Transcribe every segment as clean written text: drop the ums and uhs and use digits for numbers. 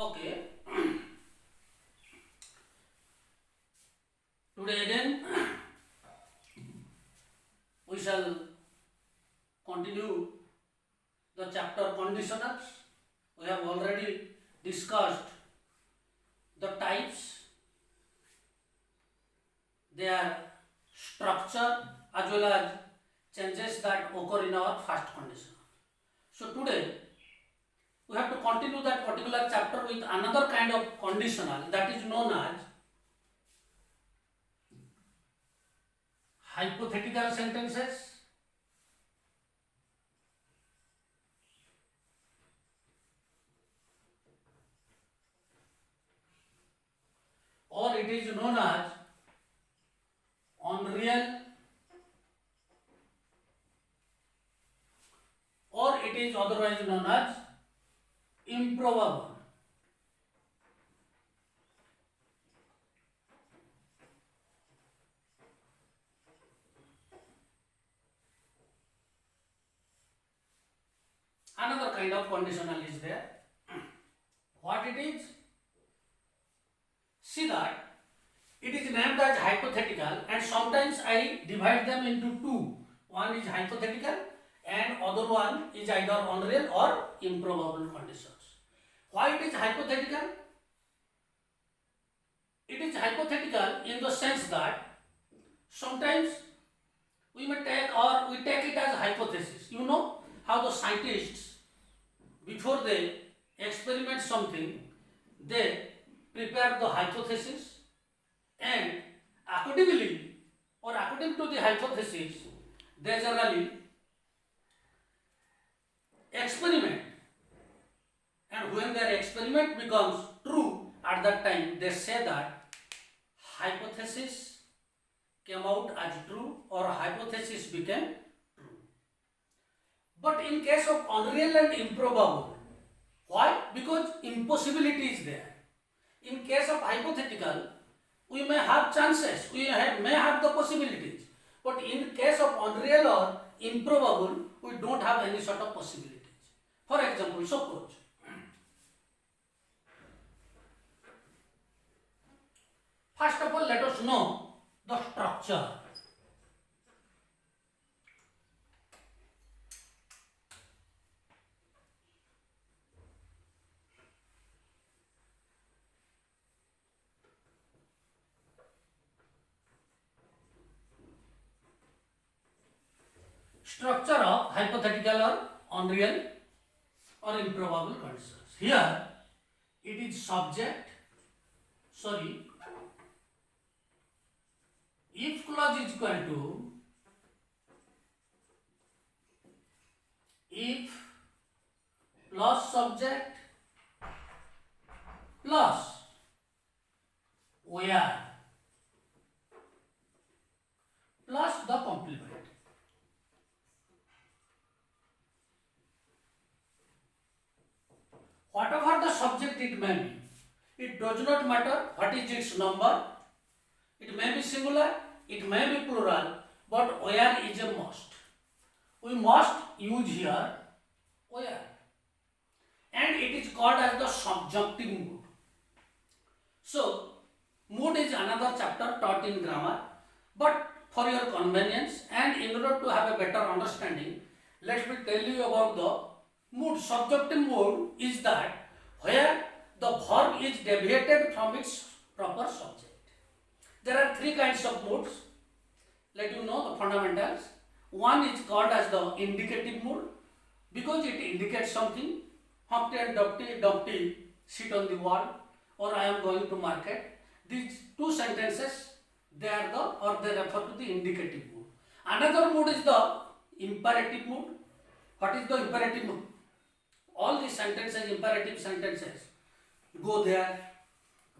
Okay. Today again we shall continue the chapter conditioners. We have already discussed the types, their structure as well as changes that occur in our first condition. So today we have to continue that particular chapter with another kind of conditional that is known as hypothetical sentences, or it is known as unreal, or it is otherwise known as improbable. Another kind of conditional is there. What it is? See that it is named as hypothetical, and sometimes I divide them into two. One is hypothetical and other one is either unreal or improbable conditions. Why it is hypothetical? It is hypothetical in the sense that sometimes we take it as hypothesis. You know how the scientists, before they experiment something, they prepare the hypothesis, and accordingly or according to the hypothesis they generally experiment, and when their experiment becomes true, at that time they say that hypothesis came out as true or hypothesis became true. But in case of unreal and improbable, why? Because impossibility is there. In case of hypothetical, we may have chances, may have the possibilities, but in case of unreal or improbable, we don't have any sort of possibilities. For example, suppose first of all let us know the structure. Structure of hypothetical or unreal or improbable conditions. Here it is subject, if clause is equal to if plus subject plus where plus the complement. Whatever the subject it may be, it does not matter what is its number. It may be singular, it may be plural, but where is a must. We must use here where, and it is called as the subjunctive mood. So mood is another chapter taught in grammar, but for your convenience and in order to have a better understanding, let me tell you about the mood. Subjunctive mood is that where the verb is deviated from its proper subject. There are three kinds of moods. Let you know the fundamentals. One is called as the indicative mood because it indicates something. Humpty and Dumpty sit on the wall, or I am going to market. These two sentences, they refer to the indicative mood. Another mood is the imperative mood. What is the imperative mood? All these sentences, imperative sentences, go there,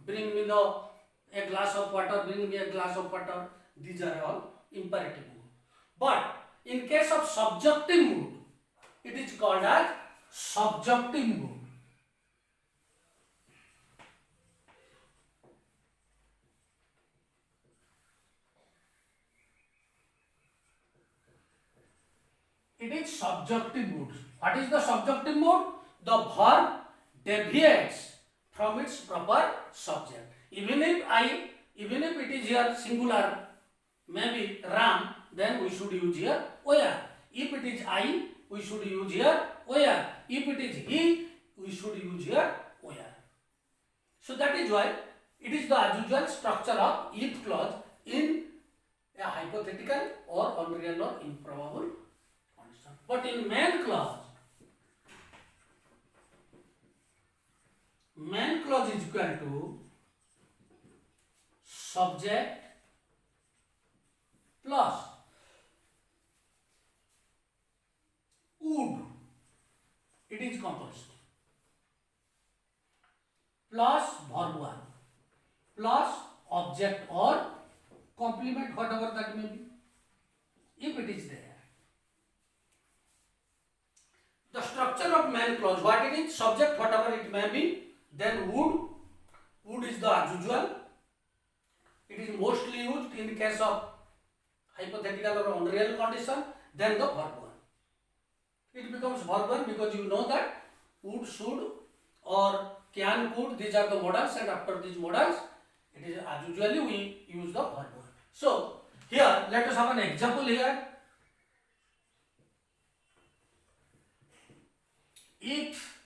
bring me a glass of water, bring me a glass of water. These are all imperative mood. But in case of subjunctive mood, it is called as subjunctive mood. It is subjunctive mood. What is the subjunctive mood? The verb deviates from its proper subject. Even if it is here singular, maybe Ram, then we should use here where. If it is I, we should use here where. If it is he, we should use here where. So that is why it is the usual structure of if clause in a hypothetical or unreal or improbable condition. But in main clause is equal to subject plus would, it is composed, plus verb 1 plus object or complement, whatever that may be, if it is there. The structure of main clause, what it is, subject whatever it may be, then would is the usual. It is mostly used in the case of hypothetical or unreal condition. Then the verb 1. It becomes verb 1 because you know that would, should or can, could, these are the modals, and after these modals, it is as usually we use the verb 1. So here let us have an example here. If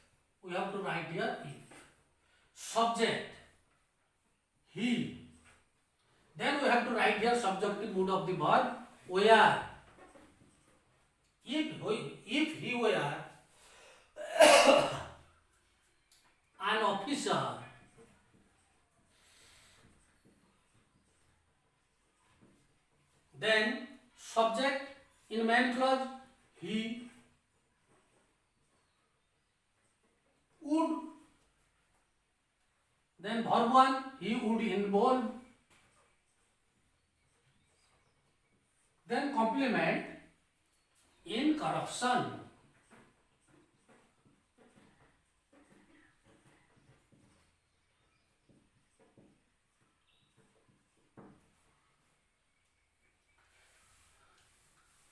we have to write here, if subject he, then we have to write here subjunctive mood of the verb where. If he were an officer, then subject in main clause he would, then verb 1 he would involve, then complement in corruption.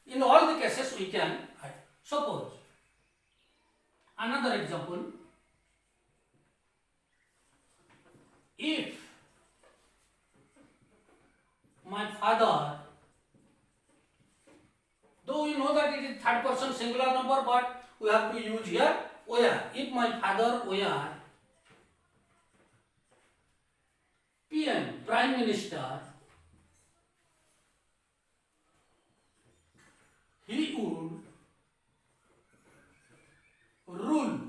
In all the cases we can suppose. Another example, if my father, though we know that it is third person singular number, but we have to use here where. If my father were PM, Prime Minister, he would rule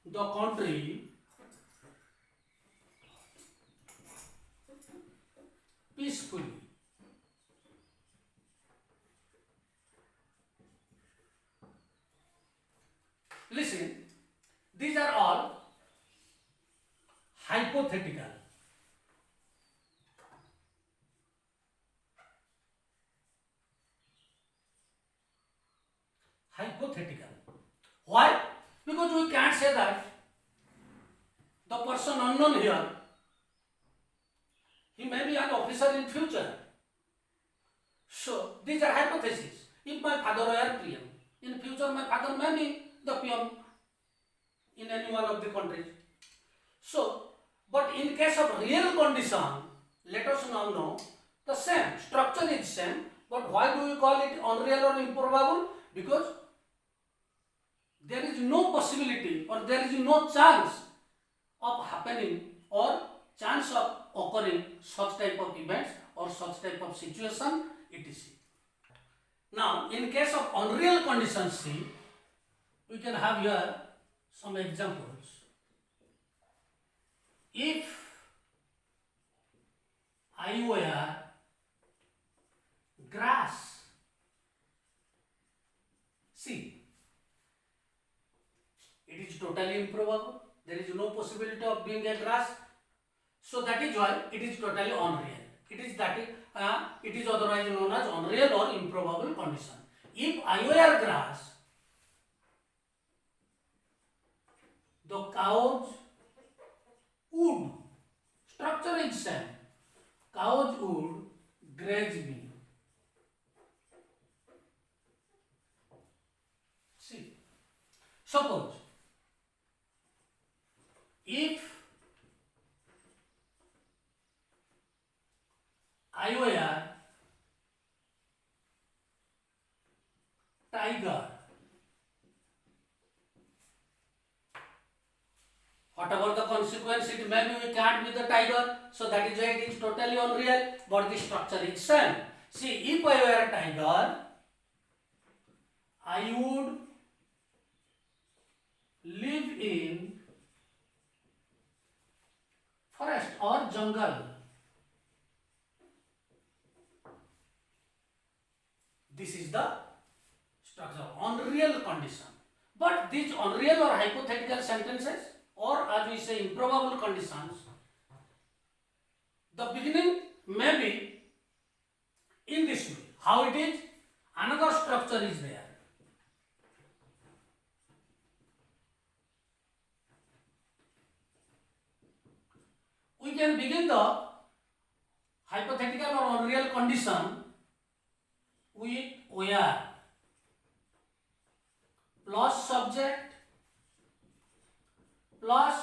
the country peacefully. Listen, these are all hypothetical. Hypothetical. Why? Because we can't say that the person unknown here, he may be an officer in future. So these are hypotheses. If my father were PM, in future my father may be the PM in any one of the countries. So, but in case of real condition, let us now know the same structure is same. But why do we call it unreal or improbable? Because there is no possibility or there is no chance of happening or chance of occurring such type of events or such type of situation, etc. Now, in case of unreal conditions, see, we can have here some examples. If I were grass, see, it is totally improbable. There is no possibility of being a grass. So that is why it is totally unreal. It is otherwise known as unreal or improbable condition. If I were grass, the cows would, structure is same, cows would graze me. See, Suppose if I wear tiger, whatever the consequence it may be, we can't be the tiger, so that is why it is totally unreal, but the structure is same. See, if I were a tiger, I would live in forest or jungle. This is the structure, unreal condition. But these unreal or hypothetical sentences, or as we say improbable conditions, the beginning may be in this way. How it is? Another structure is there. We can begin the hypothetical or unreal condition with where plus subject plus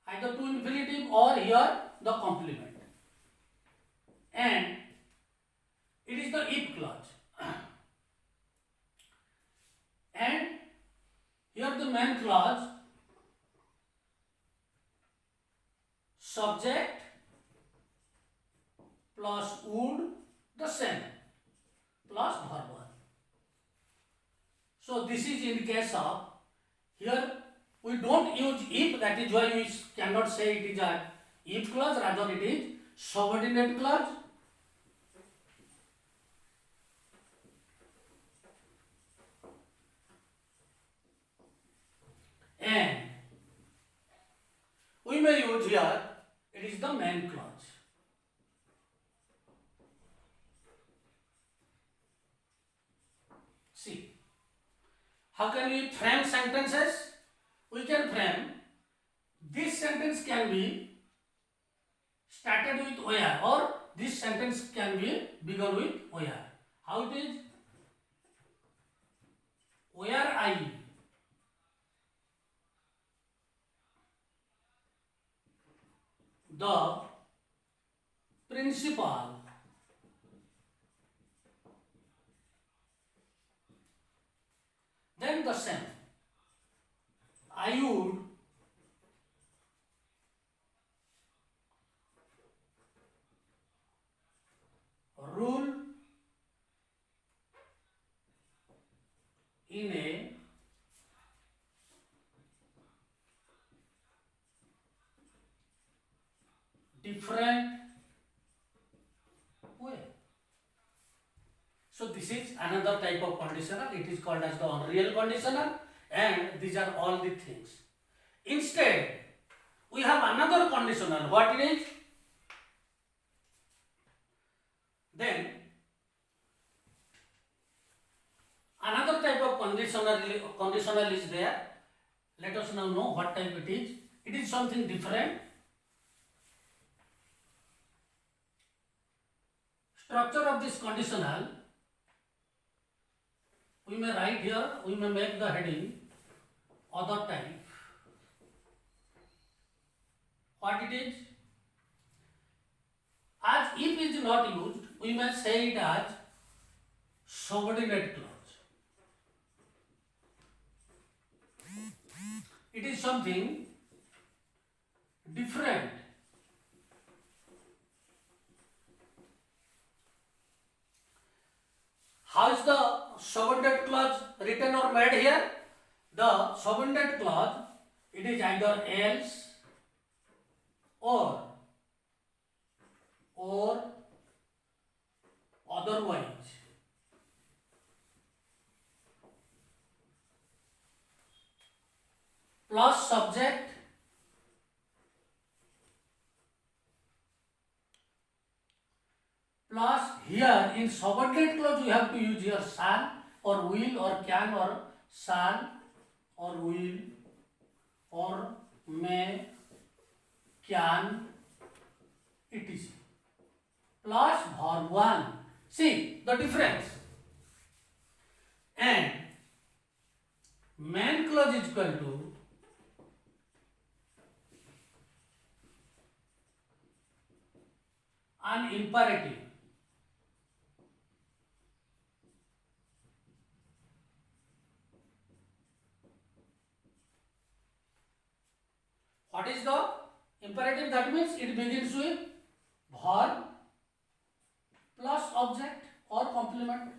either to infinitive or here the complement, and it is the if clause, and here the main clause subject plus would the same plus verb 1. So this is in case of, here we don't use if, that is why we cannot say it is a if clause, rather it is subordinate clause. And we may use here, it is the main clause. See, how can we frame sentences? We can frame, this sentence can be started with where, or this sentence can be begun with where. How it is? Where I the principal then the same. I would rule in a different way. So this is another type of conditional. It is called as the unreal conditional, and these are all the things. Instead, we have another conditional. What it is? Then another type of conditional is there. Let us now know what type it is. It is something different. Structure of this conditional, we may write here, we may make the heading other type. What it is? As if is not used, we may say it as subordinate clause. It is something different. How is the subordinate clause written or made here? The subordinate clause, it is either else or otherwise. Plus subject plus here in subordinate clause we have to use here shall or will or can or shall or will or may, can, etc. Plus verb 1. See the difference. And main clause clause is equal to an imperative. What is the imperative? That means it begins with verb plus object or complement.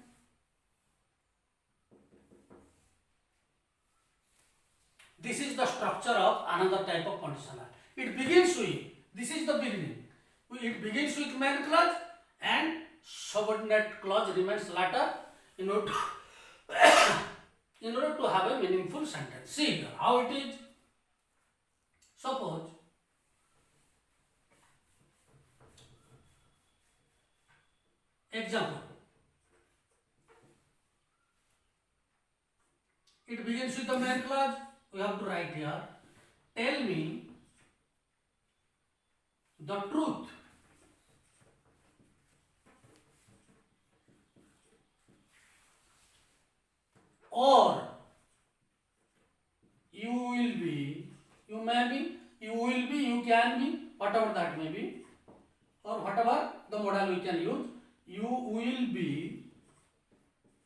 This is the structure of another type of conditional. It begins with, this is the beginning. It begins with main clause and subordinate clause remains later in order to have a meaningful sentence. See here how it is. Suppose example. It begins with the main clause. We have to write here. Tell me the truth. Or you will be, you may be, you will be, you can be, whatever that may be, or whatever the modal we can use, you will be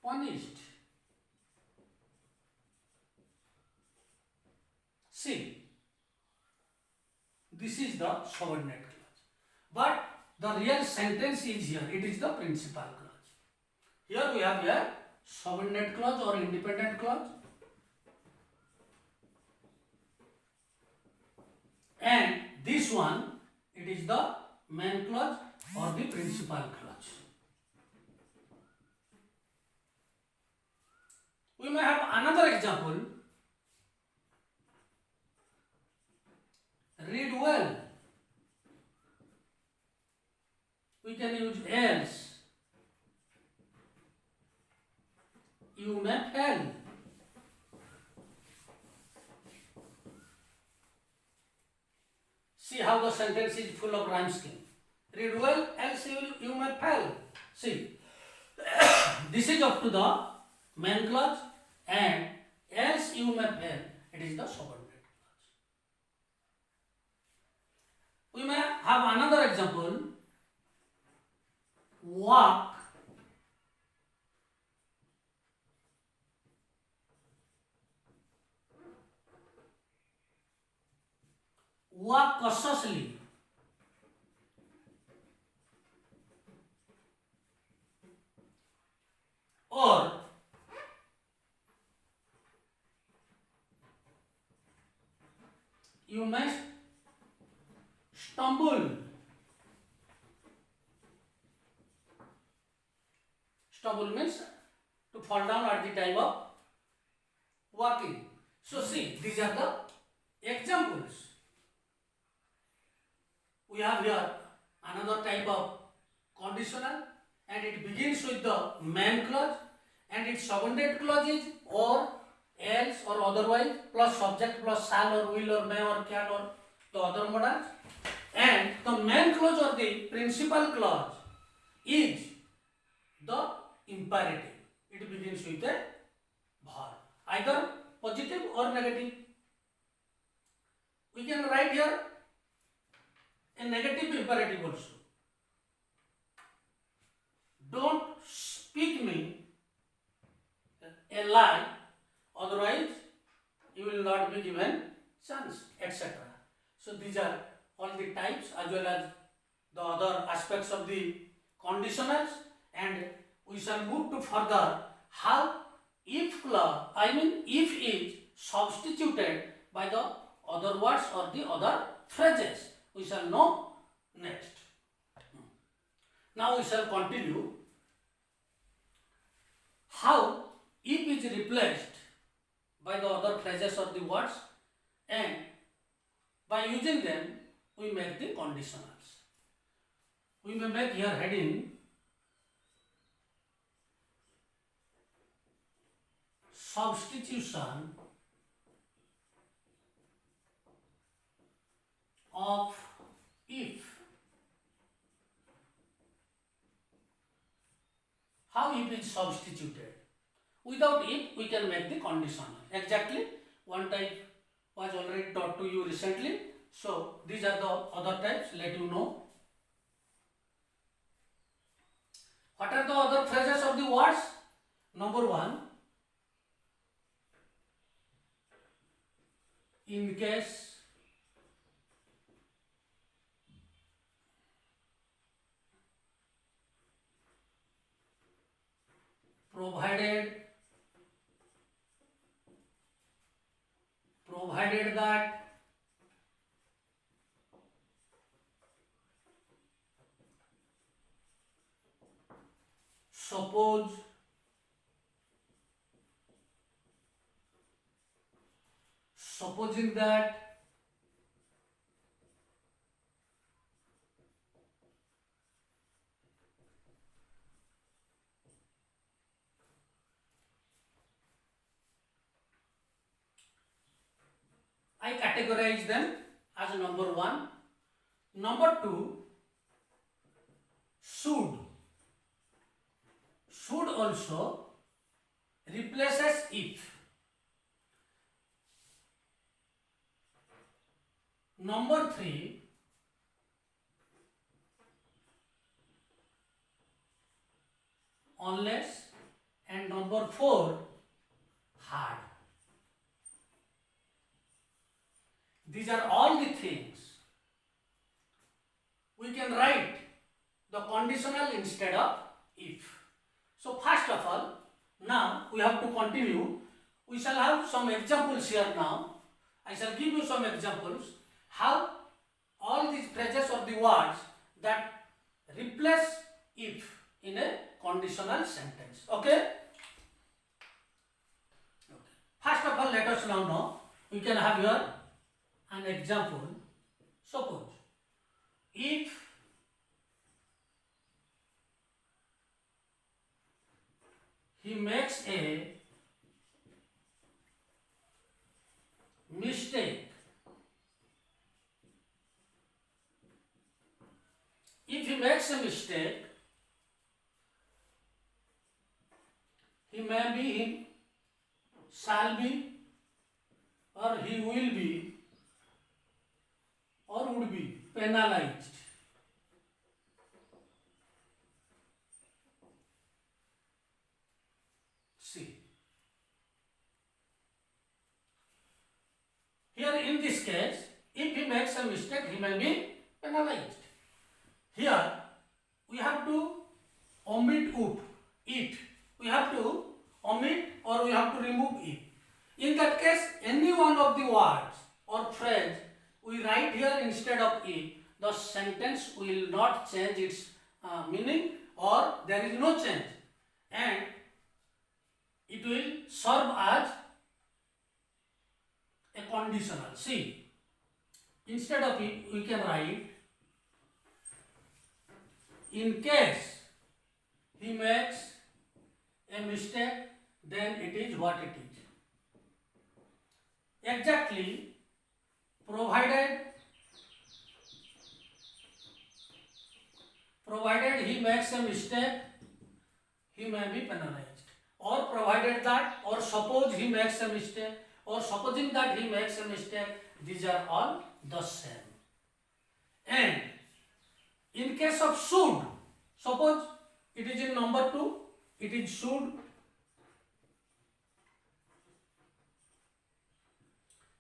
punished. See, this is the subordinate clause. But the real sentence is here. It is the principal clause. Here we have here subordinate clause or independent clause. And this one, it is the main clause or the principal clause. We may have another example. Read well. We can use else. You may fail. See how the sentence is full of rhyme scheme. Read well, else you may fail. See, this is up to the main clause and else you may fail. It is the subordinate clause. We may have another example. Walk cautiously. Or you may stumble. Stumble means to fall down at the time of walking. So see, these are the examples. We have here another type of conditional and it begins with the main clause and its subordinate clause is or, else or otherwise plus subject plus shall or will or may or can or the other modals, and the main clause or the principal clause is the imperative. It begins with a verb, either positive or negative. We can write here a negative imperative also. Don't speak me a lie, otherwise you will not be given chance, etc. So these are all the types as well as the other aspects of the conditionals, and we shall move to further how if clause, if is substituted by the other words or the other phrases. We shall know next. Now we shall continue how if is replaced by the other phrases or the words, and by using them we make the conditionals. We may make here heading substitution of if. How if is substituted? Without if we can make the conditional. Exactly One type was already taught to you recently. So these are the other types. Let you know. What are the other phrases of the words? Number one, in case, provided, provided that, suppose, supposing that, I categorize them as number one. Number two, should. Should also replaces if. Number three, unless, and number four, hard. These are all the things. We can write the conditional instead of if. So first of all, now we have to continue. We shall have some examples here now. I shall give you some examples how all these phrases or the words that replace if in a conditional sentence. Okay? First of all, let us now know. We can have here an example. Suppose if he makes a mistake, if he makes a mistake, he may be, he shall be, or he will be, or would be penalized. See. Here in this case, if he makes a mistake, he may be penalized. Here, we have to omit it. We have to omit or we have to remove it. In that case, any one of the words or phrase we write here instead of it, the sentence will not change its meaning or there is no change. And it will serve as a conditional. See, instead of it, we can write in case he makes a mistake, then it is what it is. Exactly, provided he makes a mistake, he may be penalized. Or provided that, or suppose he makes a mistake, or supposing that he makes a mistake, these are all the same. And in case of should, suppose it is in number 2, it is should.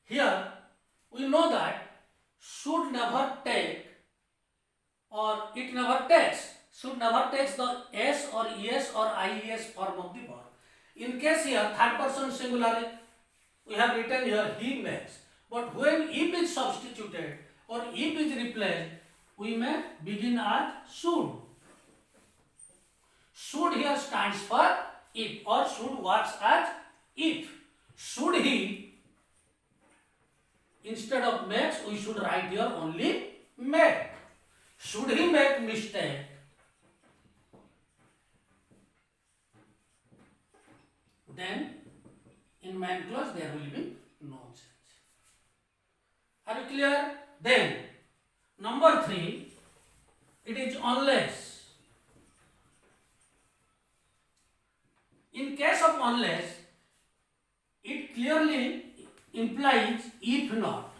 Here we know that should never take or it never takes, should never takes the s or es or ies form of the verb. In case here third person singular, we have written here he makes, but when if is substituted or if is replaced, we may begin as should. Should here stands for if or should works as if. Should he, instead of makes, we should write here only make. Should he make mistake, then in main clause there will be no change. Are you clear? Then number 3, it is unless. In case of unless, it clearly implies if not.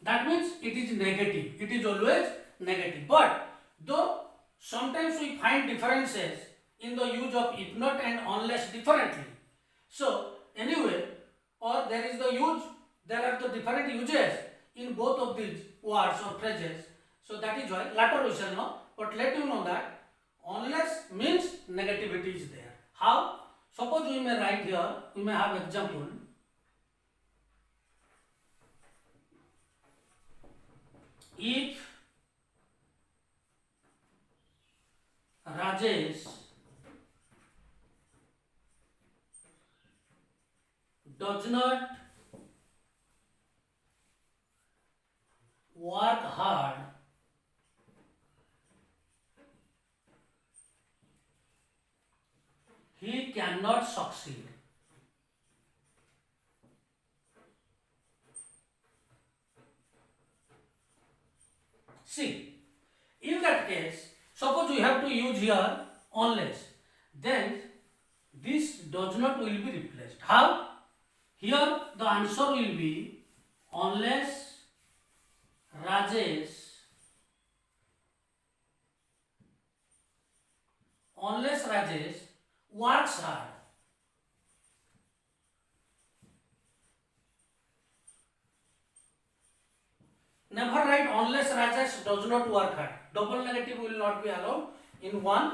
That means it is negative. It is always negative. But though sometimes we find differences in the use of if not and unless differently. So anyway, or there is the use, there are the different uses in both of these words or phrases. So that is why later we shall know. But let you know that unless means negativity is there. How? Suppose we may write here, we may have example. If Rajesh does not work hard, he cannot succeed. See, in that case, suppose we have to use here unless, then this does not will be replaced. How? Here the answer will be unless Rajesh works hard. Never write unless Rajesh does not work hard. Double negative will not be allowed in one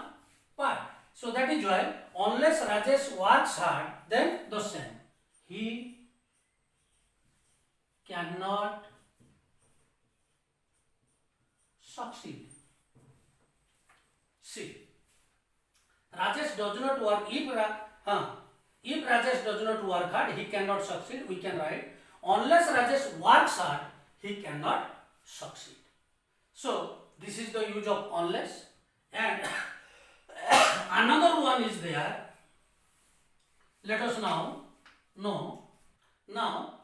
part. So that is why unless Rajesh works hard, then the same. He cannot succeed. See, Rajesh does not work. If Rajesh does not work hard, he cannot succeed. We can write unless Rajesh works hard, he cannot succeed. So this is the use of unless, and another one is there. Let us now know. Now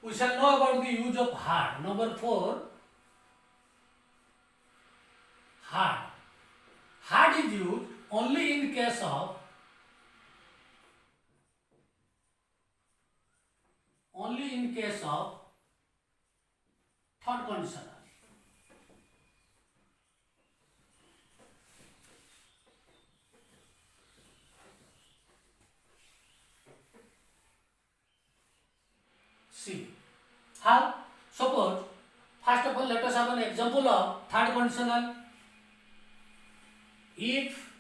we shall know about the use of hard. Number 4. Hard. Hard is used only in case of third conditional. See, how? Suppose, first of all, let us have an example of third conditional. If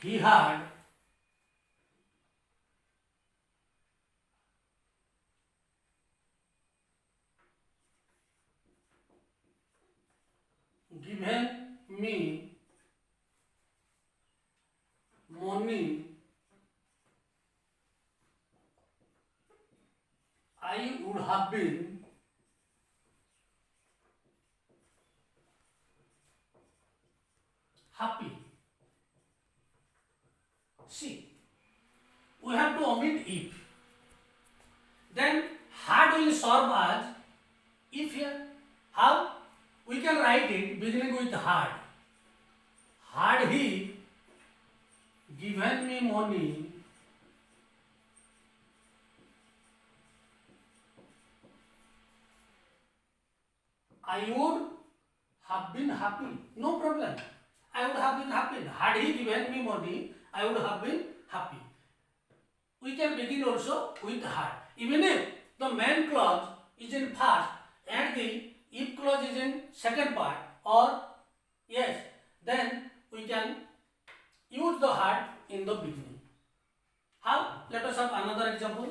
he had given me money, I would have been happy. See, we have to omit if. Then had will serve as if here. How? We can write it beginning with had. Had he given me money, I would have been happy. No problem. I would have been happy. Had he given me money, I would have been happy. We can begin also with had. Even if the main clause is in first and the if clause is in second part, or yes, then we can use the had in the beginning. How? Let us have another example.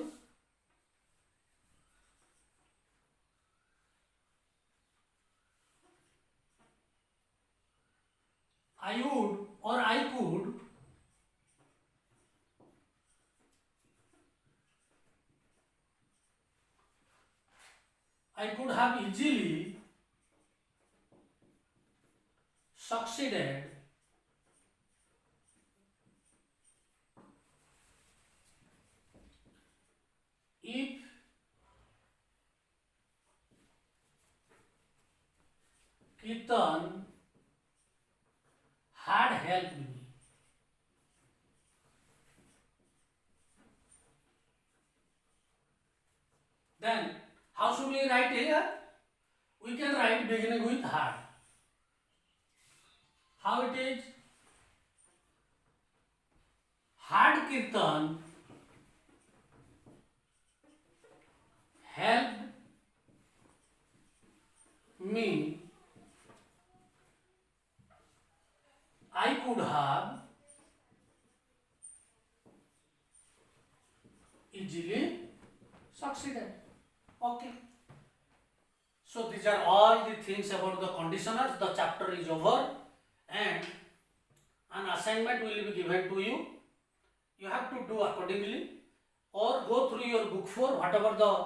I would or I could have easily succeeded if Kirtan had helped me. Then how should we write here? We can write beginning with hard. How it is? Hard Kirtan helped me. I could have easily succeeded. Okay. So these are all the things about the conditioners. The chapter is over and an assignment will be given to you. You have to do accordingly or go through your book for whatever the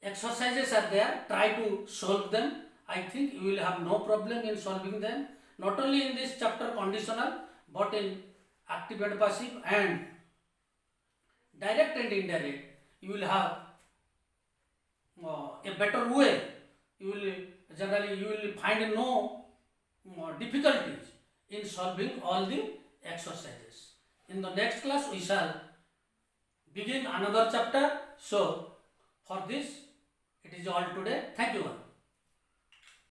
exercises are there. Try to solve them. I think you will have no problem in solving them. Not only in this chapter conditional but in active and passive and direct and indirect. You will have a better way. You will find no difficulties in solving all the exercises. In the next class we shall begin another chapter. So for this it is all today. Thank you.